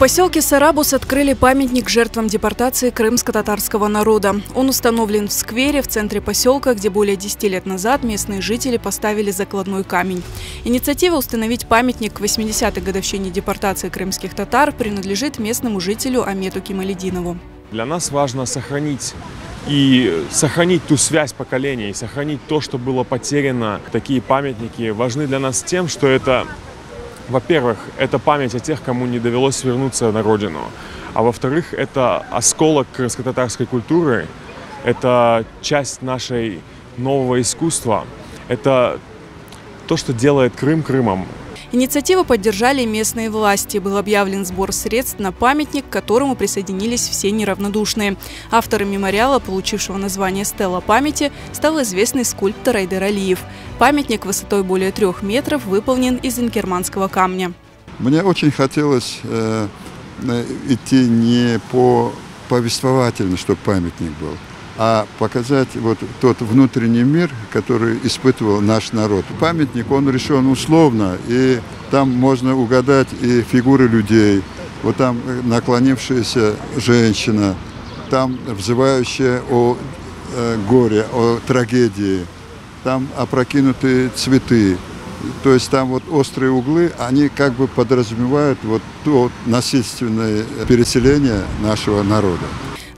поселке Сарабус открыли памятник жертвам депортации крымско-татарского народа. Он установлен в сквере в центре поселка, где более 10 лет назад местные жители поставили закладной камень. Инициатива установить памятник к 80-й годовщине депортации крымских татар принадлежит местному жителю Амету Кемалединову. Для нас важно сохранить ту связь поколений, сохранить то, что было потеряно. Такие памятники важны для нас тем, что это, во-первых, это память о тех, кому не довелось вернуться на родину. А во-вторых, это осколок крымско-татарской культуры, это часть нашей нового искусства, это то, что делает Крым Крымом. Инициативу поддержали местные власти. Был объявлен сбор средств на памятник, к которому присоединились все неравнодушные. Автором мемориала, получившего название «Стела памяти», стал известный скульптор Айдер Алиев. Памятник высотой более 3 метров выполнен из инкерманского камня. Мне очень хотелось идти не по повествовательно, чтобы памятник был, а показать вот тот внутренний мир, который испытывал наш народ. Памятник, он решен условно, и там можно угадать и фигуры людей. Вот там наклонившаяся женщина, там взывающая о горе, о трагедии, там опрокинутые цветы. То есть там вот острые углы, они как бы подразумевают вот то насильственное переселение нашего народа.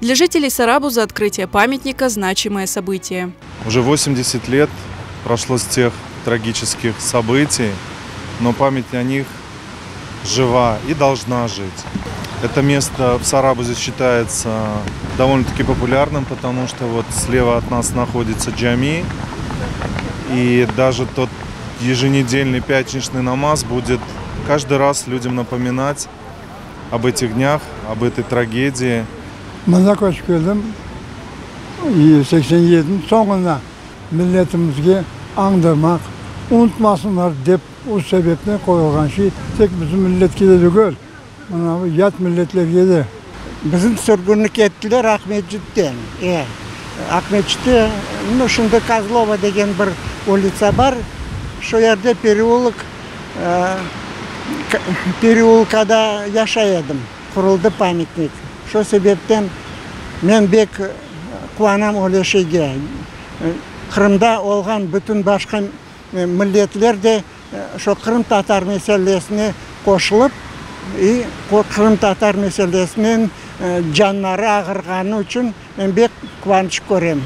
Для жителей Сарабуза открытие памятника – значимое событие. Уже 80 лет прошло с тех трагических событий, но память о них жива и должна жить. Это место в Сарабузе считается довольно-таки популярным, потому что вот слева от нас находится джами, и даже тот еженедельный пятничный намаз будет каждый раз людям напоминать об этих днях, об этой трагедии. Мына көшіп келдім, 87-дің соңына миллетімізге аңдырмақ, ұмытмасынlar деп осы себептен қойылған шей тек біздің миллетке де түгел, мына ят миллетлерге де. Біздің сүргінлік еттілер Ахметжиттен. Ахметжитте, шында Козлова деген бір улица бар, шо жерде переулкада яшайдым, құрылды памятник. Шо себептен мен бек қуанам олешеге. Қырымда олған бүтін башқа миллетлер де шо Қырым татар мәселесіне қосылып, Қырым татар мәселесінен жаннары ағырғаны үшін мен бек қуаныш көрем.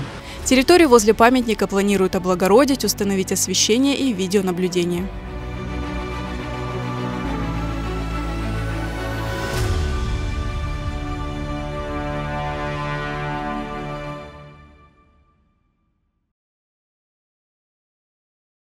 Территорию возле памятника планируют облагородить, установить освещение и видеонаблюдение.